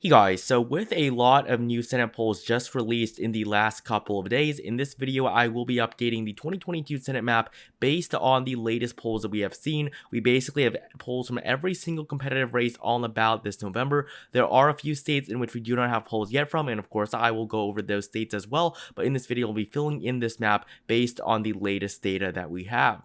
Hey guys, so with a lot of new Senate polls just released in the last couple of days, in this video I will be updating the 2022 Senate map based on the latest polls that we have seen. We basically have polls from every single competitive race on the ballot this November. There are a few states in which we do not have polls yet from, and of course I will go over those states as well, but in this video I'll be filling in this map based on the latest data that we have.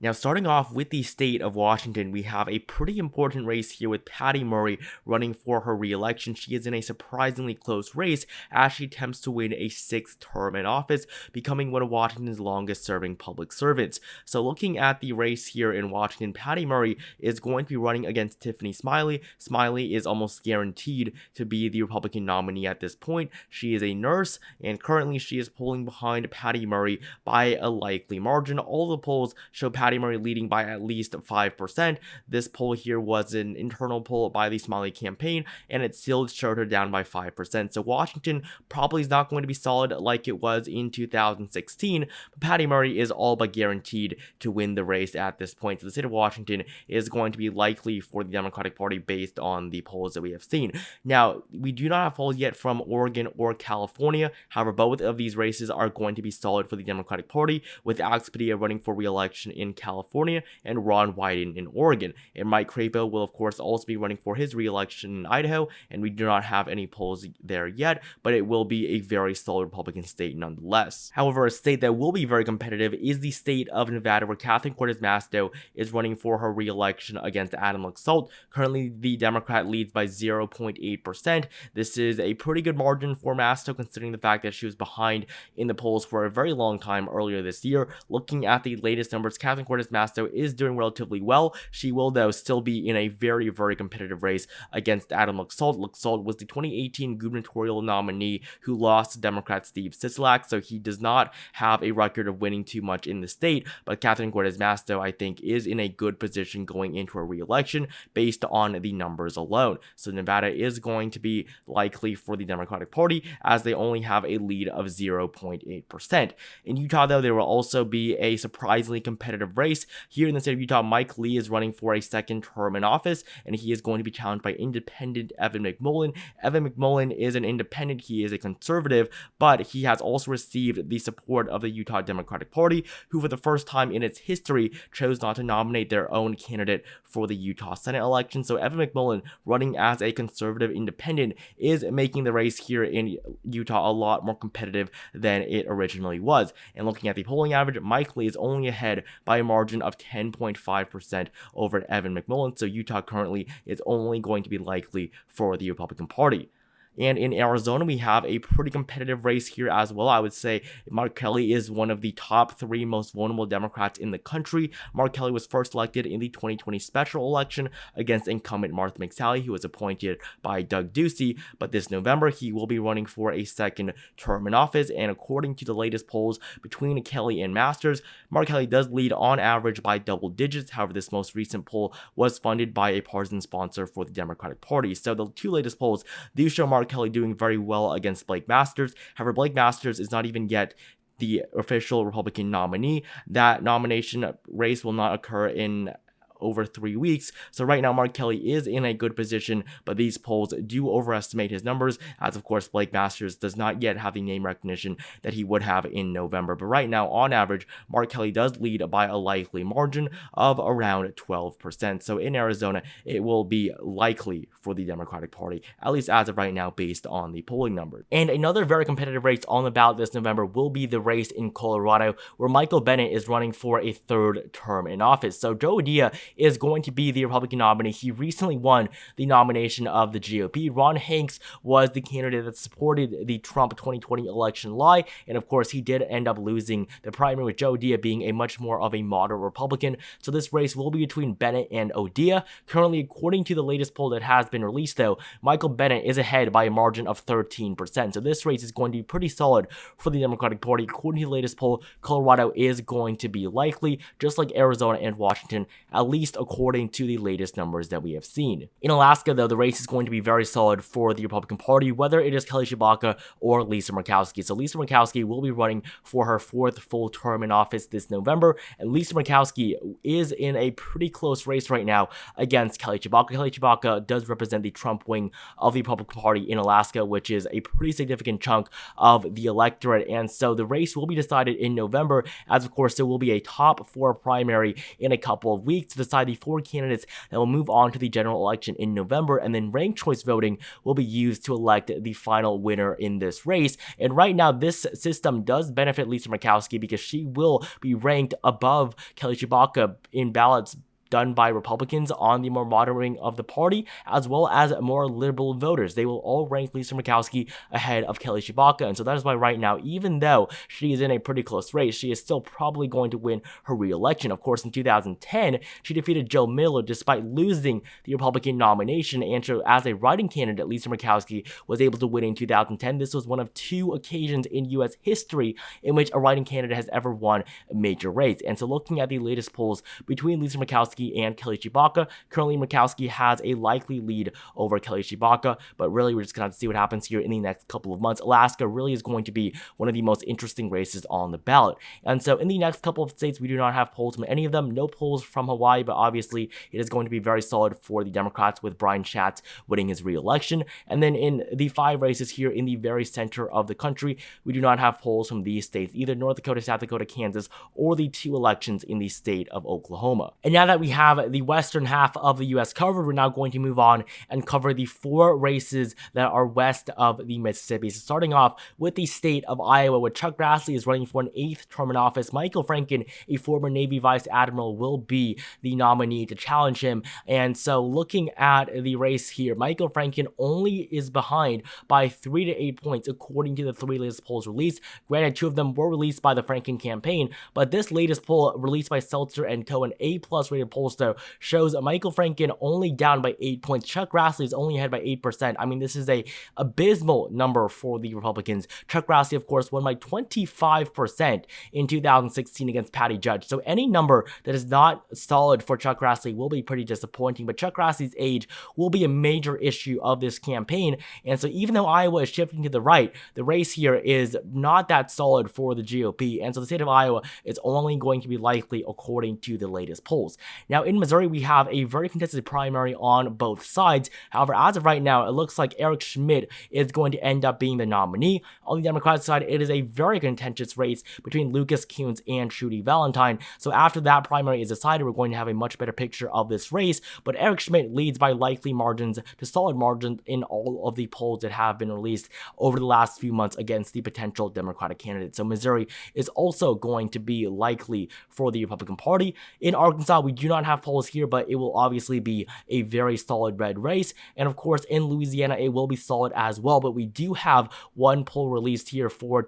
Now, starting off with the state of Washington, we have a pretty important race here with Patty Murray running for her re-election. She is in a surprisingly close race as she attempts to win a 6th term in office, becoming one of Washington's longest-serving public servants. So looking at the race here in Washington, Patty Murray is going to be running against Tiffany Smiley. Smiley is almost guaranteed to be the Republican nominee at this point. She is a nurse, and currently she is polling behind Patty Murray by a likely margin. All the polls show Patty Murray leading by at least 5%. This poll here was an internal poll by the Smiley campaign, and it still showed her down by 5%. So Washington probably is not going to be solid like it was in 2016, but Patty Murray is all but guaranteed to win the race at this point. So the state of Washington is going to be likely for the Democratic Party based on the polls that we have seen. Now, we do not have polls yet from Oregon or California. However, both of these races are going to be solid for the Democratic Party, with Alex Padilla running for re-election in California and Ron Wyden in Oregon. And Mike Crapo will of course also be running for his re-election in Idaho, and we do not have any polls there yet, but it will be a very solid Republican state nonetheless. However, a state that will be very competitive is the state of Nevada, where Catherine Cortez Masto is running for her re-election against Adam Laxalt. Currently, the Democrat leads by 0.8%. This is a pretty good margin for Masto, considering the fact that she was behind in the polls for a very long time earlier this year. Looking at the latest numbers, Catherine Cortez Masto is doing relatively well. She will, though, still be in a very, very competitive race against Adam Laxalt. Laxalt was the 2018 gubernatorial nominee who lost to Democrat Steve Sisolak, so he does not have a record of winning too much in the state, but Catherine Cortez Masto, I think, is in a good position going into a re-election based on the numbers alone. So Nevada is going to be likely for the Democratic Party, as they only have a lead of 0.8%. In Utah, though, there will also be a surprisingly competitive race. Here in the state of Utah, Mike Lee is running for a 2nd term in office, and he is going to be challenged by independent Evan McMullin. Evan McMullin is an independent, he is a conservative, but he has also received the support of the Utah Democratic Party, who for the first time in its history chose not to nominate their own candidate for the Utah Senate election. So Evan McMullin, running as a conservative independent, is making the race here in Utah a lot more competitive than it originally was. And looking at the polling average, Mike Lee is only ahead by a margin of 10.5% over Evan McMullin, so Utah currently is only going to be likely for the Republican Party. And in Arizona, we have a pretty competitive race here as well. I would say Mark Kelly is one of the top 3 most vulnerable Democrats in the country. Mark Kelly was first elected in the 2020 special election against incumbent Martha McSally, who was appointed by Doug Ducey. But this November, he will be running for a 2nd term in office. And according to the latest polls between Kelly and Masters, Mark Kelly does lead on average by double digits. However, this most recent poll was funded by a partisan sponsor for the Democratic Party. So the 2 latest polls do show Mark Kelly doing very well against Blake Masters. However, Blake Masters is not even yet the official Republican nominee. That nomination race will not occur in over 3 weeks. So right now, Mark Kelly is in a good position, but these polls do overestimate his numbers, as of course Blake Masters does not yet have the name recognition that he would have in November. But right now, on average, Mark Kelly does lead by a likely margin of around 12%. So in Arizona, it will be likely for the Democratic Party, at least as of right now, based on the polling numbers. And another very competitive race on the ballot this November will be the race in Colorado, where Michael Bennet is running for a 3rd term in office. So Joe Dia is going to be the Republican nominee. He recently won the nomination of the GOP. Ron Hanks was the candidate that supported the Trump 2020 election lie, and of course he did end up losing the primary, with Joe Dia being a much more of a moderate Republican. So this race will be between Bennett and O'Dia. Currently, according to the latest poll that has been released, though, Michael Bennet is ahead by a margin of 13%. So this race is going to be pretty solid for the Democratic Party. According to the latest poll, Colorado is going to be likely, just like Arizona and Washington, at least least according to the latest numbers that we have seen. In Alaska, though, the race is going to be very solid for the Republican Party, whether it is Kelly Tshibaka or Lisa Murkowski. So Lisa Murkowski will be running for her 4th full term in office this November, and Lisa Murkowski is in a pretty close race right now against Kelly Tshibaka. Kelly Tshibaka does represent the Trump wing of the Republican Party in Alaska, which is a pretty significant chunk of the electorate, and so the race will be decided in November, as of course there will be a top 4 primary in a couple of weeks to decide the 4 candidates that will move on to the general election in November, and then ranked choice voting will be used to elect the final winner in this race. And right now, this system does benefit Lisa Murkowski because she will be ranked above Kelly Tshibaka in ballots done by Republicans on the more moderate wing of the party, as well as more liberal voters. They will all rank Lisa Murkowski ahead of Kelly Tshibaka, and so that is why right now, even though she is in a pretty close race, she is still probably going to win her re-election. Of course, in 2010, she defeated Joe Miller despite losing the Republican nomination, and so as a writing candidate, Lisa Murkowski was able to win in 2010. This was one of 2 occasions in U.S. history in which a writing candidate has ever won a major race. And so looking at the latest polls between Lisa Murkowski and Kelly Tshibaka, currently Murkowski has a likely lead over Kelly Tshibaka, but really we're just going to see what happens here in the next couple of months. Alaska really is going to be one of the most interesting races on the ballot. And so in the next couple of states, we do not have polls from any of them. No polls from Hawaii, but obviously it is going to be very solid for the Democrats with Brian Schatz winning his re-election. And then in the 5 races here in the very center of the country, we do not have polls from these states, either North Dakota, South Dakota, Kansas, or the 2 elections in the state of Oklahoma. And now that we have the western half of the U.S. covered, we're now going to move on and cover the 4 races that are west of the Mississippi. So starting off with the state of Iowa, where Chuck Grassley is running for an 8th term in office. Michael Franken, a former Navy Vice Admiral, will be the nominee to challenge him. And so looking at the race here, Michael Franken only is behind by 3 to 8 points according to the 3 latest polls released. Granted, 2 of them were released by the Franken campaign, but this latest poll released by Seltzer and Co., an A+ rated pollster, shows Michael Franken only down by 8 points. Chuck Grassley is only ahead by 8%. I mean, this is a abysmal number for the Republicans. Chuck Grassley, of course, won by 25% in 2016 against Patty Judge. So any number that is not solid for Chuck Grassley will be pretty disappointing. But Chuck Grassley's age will be a major issue of this campaign. And so even though Iowa is shifting to the right, the race here is not that solid for the GOP. And so the state of Iowa is only going to be likely according to the latest polls. Now in Missouri, we have a very contested primary on both sides. However, as of right now, it looks like Eric Schmidt is going to end up being the nominee. On the Democratic side, it is a very contentious race between Lucas Kunz and Trudy Valentine. So after that primary is decided, we're going to have a much better picture of this race. But Eric Schmidt leads by likely margins to solid margins in all of the polls that have been released over the last few months against the potential Democratic candidates. So Missouri is also going to be likely for the Republican Party. In Arkansas, we do not have polls here, but it will obviously be a very solid red race. And of course, in Louisiana, it will be solid as well. But we do have one poll released here for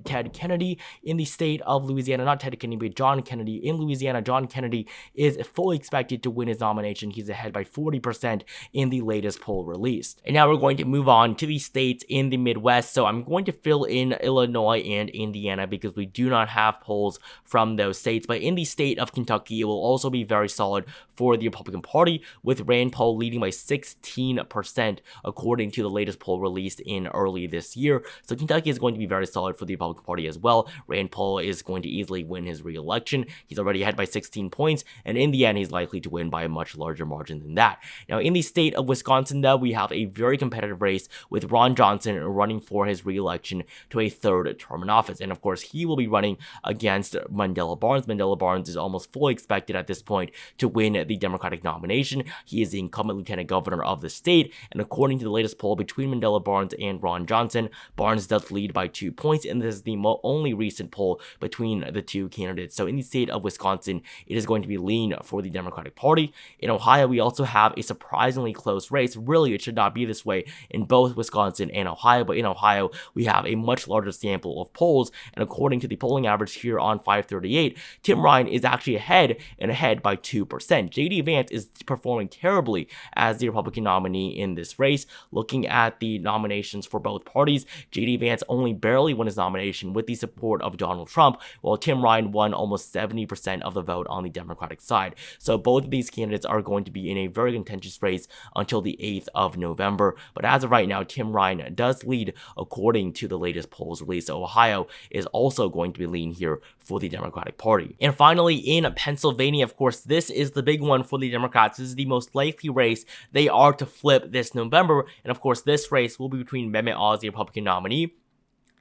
Ted Kennedy in the state of Louisiana, not Ted Kennedy, but John Kennedy in Louisiana. John Kennedy is fully expected to win his nomination. He's ahead by 40% in the latest poll released. And now we're going to move on to the states in the Midwest. So I'm going to fill in Illinois and Indiana because we do not have polls from those states. But in the state of Kentucky, it will also be very solid for the Republican Party, with Rand Paul leading by 16% according to the latest poll released in early this year. So Kentucky is going to be very solid for the Republican Party as well. Rand Paul is going to easily win his re-election. He's already ahead by 16 points, and in the end, he's likely to win by a much larger margin than that. Now, in the state of Wisconsin, though, we have a very competitive race with Ron Johnson running for his re-election to a 3rd term in office, and of course, he will be running against Mandela Barnes. Mandela Barnes is almost fully expected at this point to win the Democratic nomination. He is the incumbent lieutenant governor of the state, and according to the latest poll between Mandela Barnes and Ron Johnson, Barnes does lead by 2 points, and this is the only recent poll between the 2 candidates. So in the state of Wisconsin, it is going to be lean for the Democratic Party. In Ohio, we also have a surprisingly close race. Really, it should not be this way in both Wisconsin and Ohio, but in Ohio, we have a much larger sample of polls, and according to the polling average here on 538, Tim Ryan is actually ahead by 2%. J.D. Vance is performing terribly as the Republican nominee in this race. Looking at the nominations for both parties, J.D. Vance only barely won his nomination nomination with the support of Donald Trump, while Tim Ryan won almost 70% of the vote on the Democratic side. So both of these candidates are going to be in a very contentious race until the 8th of November. But as of right now, Tim Ryan does lead according to the latest polls released. So Ohio is also going to be lean here for the Democratic Party. And finally, in Pennsylvania, of course, this is the big one for the Democrats. This is the most likely race they are to flip this November. And of course, this race will be between Mehmet Oz, the Republican nominee,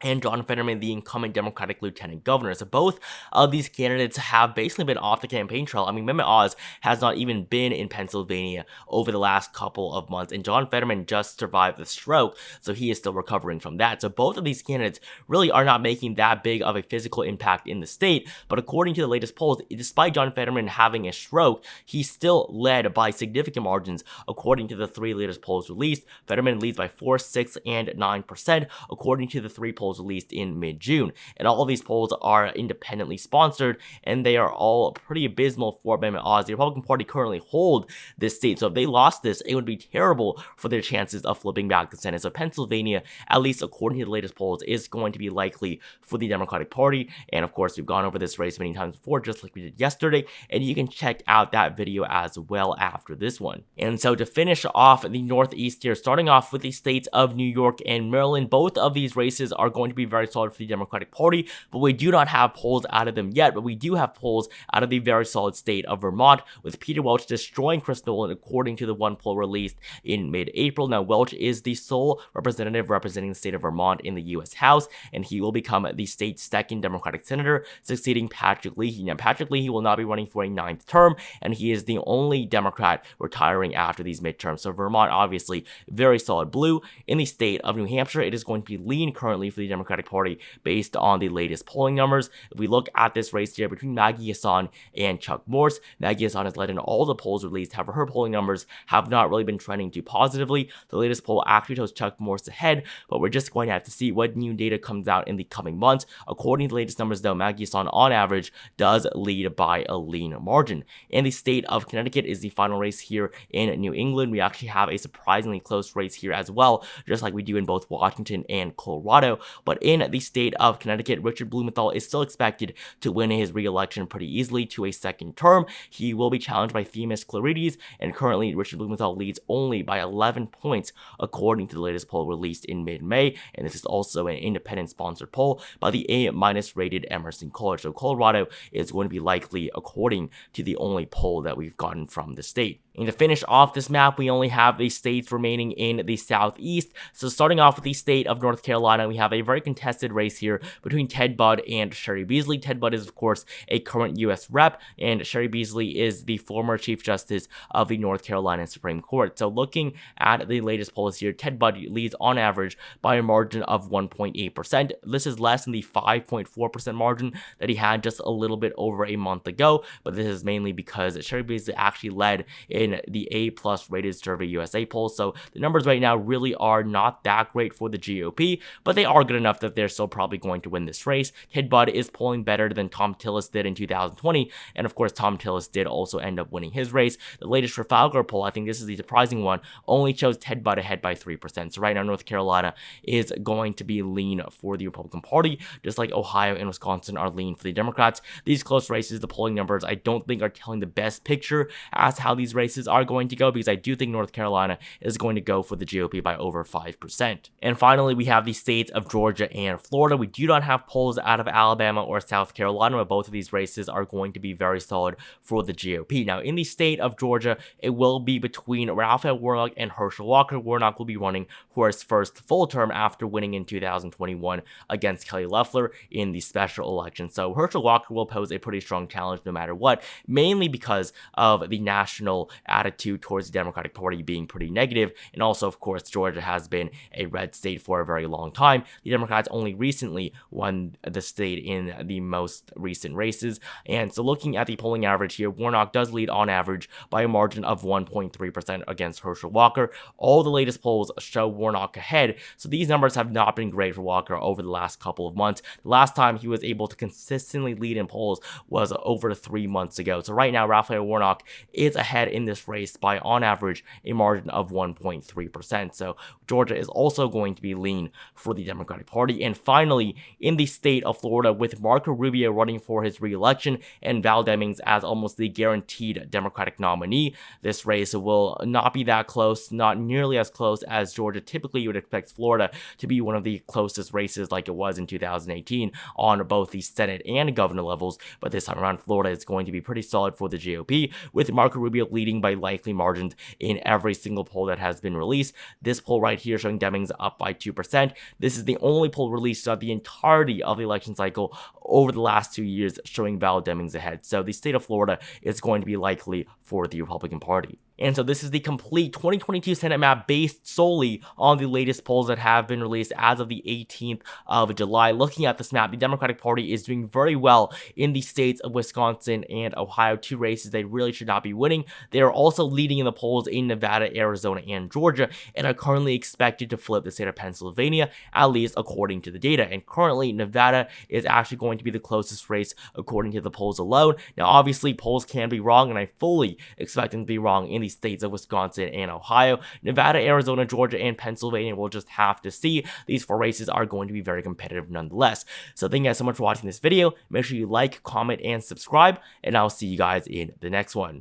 and John Fetterman, the incumbent Democratic lieutenant governor. So both of these candidates have basically been off the campaign trail. I mean, Mehmet Oz has not even been in Pennsylvania over the last couple of months, and John Fetterman just survived the stroke, so he is still recovering from that. So both of these candidates really are not making that big of a physical impact in the state, but according to the latest polls, despite John Fetterman having a stroke, he still led by significant margins. According to the three latest polls released, Fetterman leads by 4%, 6%, and 9%, according to the three polls released in mid-June. And all of these polls are independently sponsored, and they are all pretty abysmal for Mehmet Oz. The Republican Party currently hold this state, so if they lost this, it would be terrible for their chances of flipping back the Senate. So Pennsylvania, at least according to the latest polls, is going to be likely for the Democratic Party. And of course, we've gone over this race many times before, just like we did yesterday, and you can check out that video as well after this one. And so to finish off the Northeast here, starting off with the states of New York and Maryland, both of these races are going to be very solid for the Democratic Party, but we do not have polls out of them yet, but we do have polls out of the very solid state of Vermont, with Peter Welch destroying Chris Nolan according to the one poll released in mid-April. Now, Welch is the sole representative representing the state of Vermont in the U.S. House, and he will become the state's second Democratic senator, succeeding Patrick Leahy. Now, Patrick Leahy will not be running for a 9th term, and he is the only Democrat retiring after these midterms. So Vermont, obviously, very solid blue. In the state of New Hampshire, it is going to be lean currently for the Democratic Party based on the latest polling numbers. If we look at this race here between Maggie Hassan and Chuck Morse, Maggie Hassan has led in all the polls released. However, her polling numbers have not really been trending too positively. The latest poll actually shows Chuck Morse ahead, but we're just going to have to see what new data comes out in the coming months. According to the latest numbers, though, Maggie Hassan on average does lead by a lean margin. And the state of Connecticut is the final race here in New England. We actually have a surprisingly close race here as well, just like we do in both Washington and Colorado. But in the state of Connecticut, Richard Blumenthal is still expected to win his re-election pretty easily to a second term. He will be challenged by Themis Clarides, and currently Richard Blumenthal leads only by 11 points according to the latest poll released in mid-May, and this is also an independent sponsored poll by the A- rated Emerson College. So Colorado is going to be likely according to the only poll that we've gotten from the state. And to finish off this map, we only have the states remaining in the southeast. So starting off with the state of North Carolina, we have a very contested race here between Ted Budd and Sherry Beasley. Ted Budd is, of course, a current U.S. rep, and Sherry Beasley is the former Chief Justice of the North Carolina Supreme Court. So looking at the latest polls here, Ted Budd leads on average by a margin of 1.8%. This is less than the 5.4% margin that he had just a little bit over a month ago, but this is mainly because Sherry Beasley actually led in the A+ rated Survey USA poll. So the numbers right now really are not that great for the GOP, but they are good enough that they're still probably going to win this race. Ted Budd is polling better than Tom Tillis did in 2020, and of course Tom Tillis did also end up winning his race. The latest Trafalgar poll, I think this is the surprising one, only shows Ted Budd ahead by 3%. So right now North Carolina is going to be lean for the Republican Party, just like Ohio and Wisconsin are lean for the Democrats. These close races, the polling numbers, I don't think are telling the best picture as how these races are going to go, because I do think North Carolina is going to go for the GOP by over 5%. And finally, we have the states of Georgia and Florida. We do not have polls out of Alabama or South Carolina, but both of these races are going to be very solid for the GOP. Now, in the state of Georgia, it will be between Raphael Warnock and Herschel Walker. Warnock will be running for his first full term after winning in 2021 against Kelly Loeffler in the special election. So Herschel Walker will pose a pretty strong challenge no matter what, mainly because of the national attitude towards the Democratic Party being pretty negative, and also, of course, Georgia has been a red state for a very long time. The Democrats only recently won the state in the most recent races, and so looking at the polling average here, Warnock does lead on average by a margin of 1.3% against Herschel Walker. All the latest polls show Warnock ahead, so these numbers have not been great for Walker over the last couple of months. The last time he was able to consistently lead in polls was over 3 months ago. So right now, Raphael Warnock is ahead in this race by on average a margin of 1.3%. So Georgia is also going to be lean for the Democratic Party. And finally, in the state of Florida, with Marco Rubio running for his re-election and Val Demings as almost the guaranteed Democratic nominee, this race will not be that close, not nearly as close as Georgia. Typically, you would expect Florida to be one of the closest races like it was in 2018 on both the Senate and governor levels, but this time around, Florida is going to be pretty solid for the GOP, with Marco Rubio leading by likely margins in every single poll that has been released. This poll right here showing Demings up by 2%. This is the only poll released throughout the entirety of the election cycle over the last 2 years showing Val Demings ahead. So the state of Florida is going to be likely for the Republican Party. And so this is the complete 2022 Senate map based solely on the latest polls that have been released as of the 18th of July. Looking at this map, the Democratic Party is doing very well in the states of Wisconsin and Ohio, 2 races they really should not be winning. They are also leading in the polls in Nevada, Arizona, and Georgia, and are currently expected to flip the state of Pennsylvania, at least according to the data. And currently, Nevada is actually going to be the closest race according to the polls alone. Now, obviously, polls can be wrong, and I fully expect them to be wrong in the states of Wisconsin and Ohio. Nevada, Arizona, Georgia, and Pennsylvania, we'll just have to see. These 4 races are going to be very competitive nonetheless. So thank you guys so much for watching this video. Make sure you like, comment, and subscribe, and I'll see you guys in the next one.